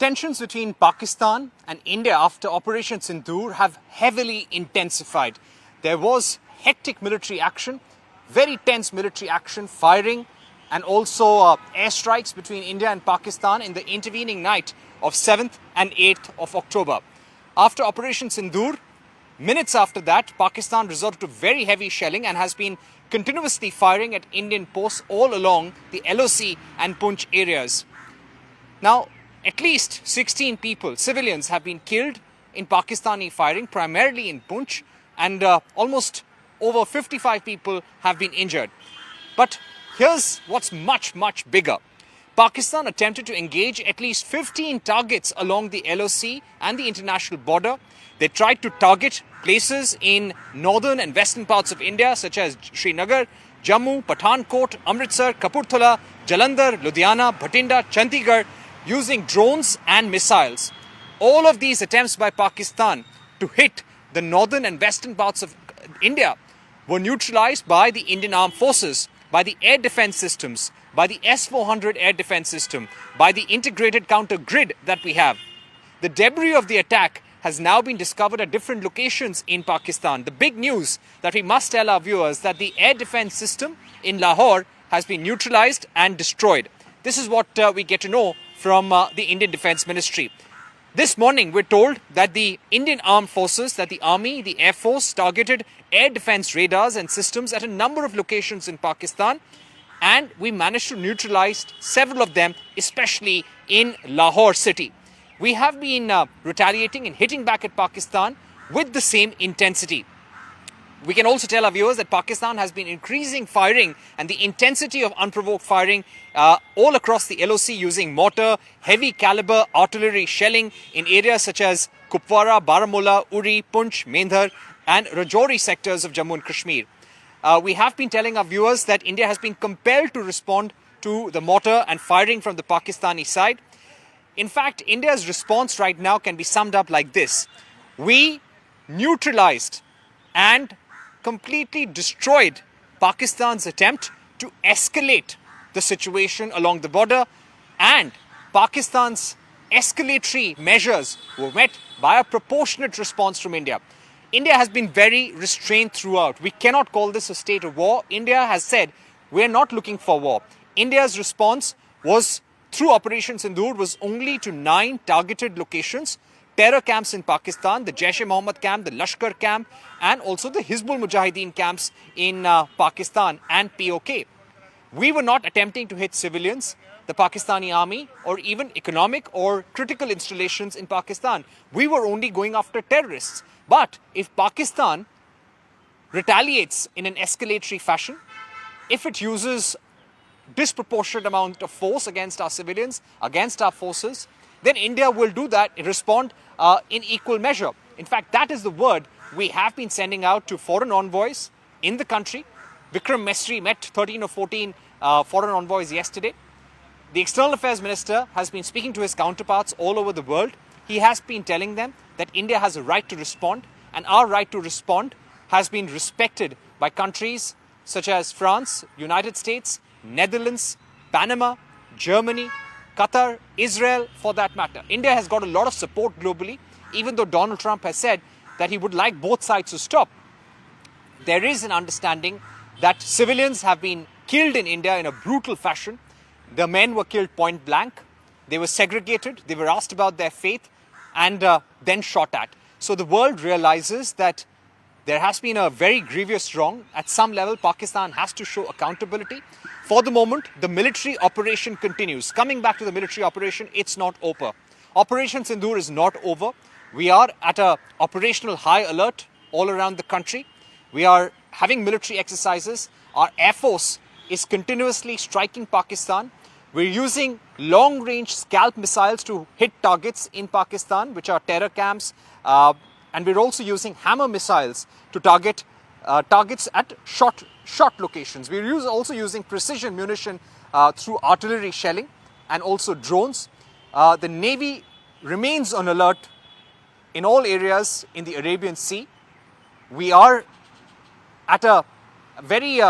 tensions between Pakistan and India after Operation Sindoor have heavily intensified. There was hectic military action, very tense military action, firing and also airstrikes between India and Pakistan in the intervening night of 7th and 8th of October. After Operation Sindoor, minutes after that, Pakistan resorted to very heavy shelling and has been continuously firing at Indian posts all along the LOC and Poonch areas. Now, at least 16 people, civilians, have been killed in Pakistani firing, primarily in Poonch, and almost over 55 people have been injured. But here's what's much, much bigger. Pakistan attempted to engage at least 15 targets along the LOC and the international border. They tried to target places in northern and western parts of India, such as Srinagar, Jammu, Pathankot, Amritsar, Kapurthala, Jalandhar, Ludhiana, Bhatinda, Chandigarh, using drones and missiles. All of these attempts by Pakistan to hit the northern and western parts of India were neutralized by the Indian Armed Forces, by the air defense systems, by the S-400 air defense system, by the integrated counter grid that we have. The debris of the attack has now been discovered at different locations in Pakistan. The big news that we must tell our viewers that the air defense system in Lahore has been neutralized and destroyed. This is what we get to know from the Indian Defense Ministry. This morning, we're told that the Indian Armed Forces, that the Army, the Air Force targeted air defense radars and systems at a number of locations in Pakistan, and we managed to neutralize several of them, especially in Lahore city. We have been retaliating and hitting back at Pakistan with the same intensity. We can also tell our viewers that Pakistan has been increasing firing and the intensity of unprovoked firing all across the LOC using mortar, heavy caliber artillery shelling in areas such as Kupwara, Baramulla, Uri, Poonch, Mendhar and Rajouri sectors of Jammu and Kashmir. We have been telling our viewers that India has been compelled to respond to the mortar and firing from the Pakistani side. In fact, India's response right now can be summed up like this. We neutralized and completely destroyed Pakistan's attempt to escalate the situation along the border, and Pakistan's escalatory measures were met by a proportionate response from India. India has been very restrained throughout. We cannot call this a state of war. India has said we're not looking for war. India's response was through Operation Sindoor was only to 9 targeted locations, terror camps in Pakistan, the Jaish-e-Mohammed camp, the Lashkar camp, and also the Hizbul Mujahideen camps in Pakistan and POK. We were not attempting to hit civilians, the Pakistani army, or even economic or critical installations in Pakistan. We were only going after terrorists. But if Pakistan retaliates in an escalatory fashion, if it uses disproportionate amount of force against our civilians, against our forces, then India will do that and respond in equal measure. In fact, that is the word we have been sending out to foreign envoys in the country. Vikram Mesri met 13 or 14 foreign envoys yesterday. The External Affairs Minister has been speaking to his counterparts all over the world. He has been telling them that India has a right to respond, and our right to respond has been respected by countries such as France, United States, Netherlands, Panama, Germany, Qatar, Israel, for that matter. India has got a lot of support globally, even though Donald Trump has said that he would like both sides to stop. There is an understanding that civilians have been killed in India in a brutal fashion. The men were killed point blank. They were segregated. They were asked about their faith and then shot at. So the world realizes that there has been a very grievous wrong. At some level, Pakistan has to show accountability. For the moment, the military operation continues. Coming back to the military operation, it's not over. Operation Sindoor is not over. We are at an operational high alert all around the country. We are having military exercises. Our Air Force is continuously striking Pakistan. We're using long-range scalp missiles to hit targets in Pakistan, which are terror camps. And we're also using hammer missiles to target targets at short locations. We're also using precision munition through artillery shelling and also drones. The Navy remains on alert in all areas in the Arabian Sea. We are at a very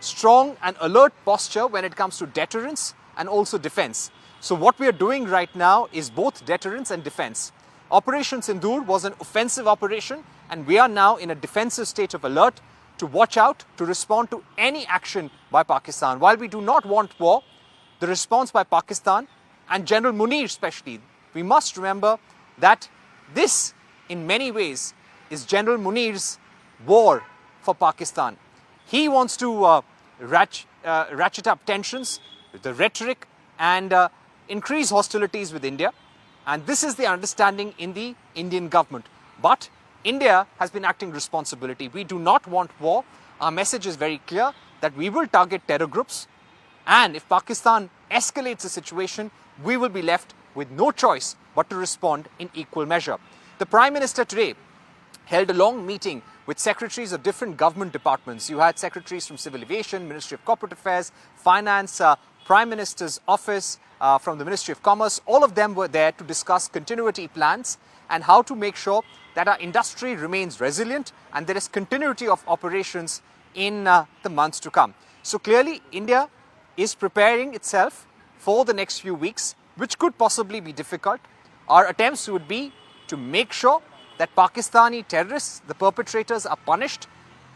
strong and alert posture when it comes to deterrence and also defense. So what we are doing right now is both deterrence and defense. Operation Sindoor was an offensive operation, and we are now in a defensive state of alert to watch out, to respond to any action by Pakistan. While we do not want war, the response by Pakistan and General Munir especially, we must remember that this in many ways is General Munir's war for Pakistan. He wants to ratchet up tensions with the rhetoric and increase hostilities with India. And this is the understanding in the Indian government. But India has been acting responsibility. We do not want war. Our message is very clear that we will target terror groups. And if Pakistan escalates the situation, we will be left with no choice but to respond in equal measure. The Prime Minister today held a long meeting with secretaries of different government departments. You had secretaries from Civil Aviation, Ministry of Corporate Affairs, Finance, Prime Minister's Office, from the Ministry of Commerce. All of them were there to discuss continuity plans and how to make sure that our industry remains resilient and there is continuity of operations in the months to come. So clearly, India is preparing itself for the next few weeks, which could possibly be difficult. Our attempts would be to make sure that Pakistani terrorists, the perpetrators, are punished.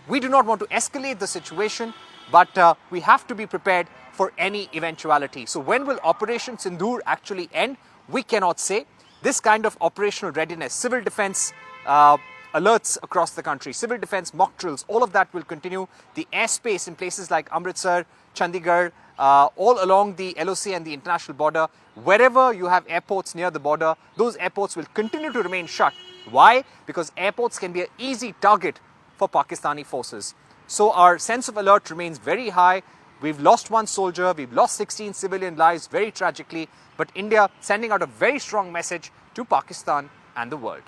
We do not want to escalate the situation, but we have to be prepared for any eventuality. So when will Operation Sindoor actually end? We cannot say. This kind of operational readiness, civil defense alerts across the country, civil defense mock drills, all of that will continue. The airspace in places like Amritsar, Chandigarh, all along the LOC and the international border, wherever you have airports near the border, those airports will continue to remain shut. Why? Because airports can be an easy target for Pakistani forces. So our sense of alert remains very high. We've lost one soldier, we've lost 16 civilian lives very tragically, but India sending out a very strong message to Pakistan and the world.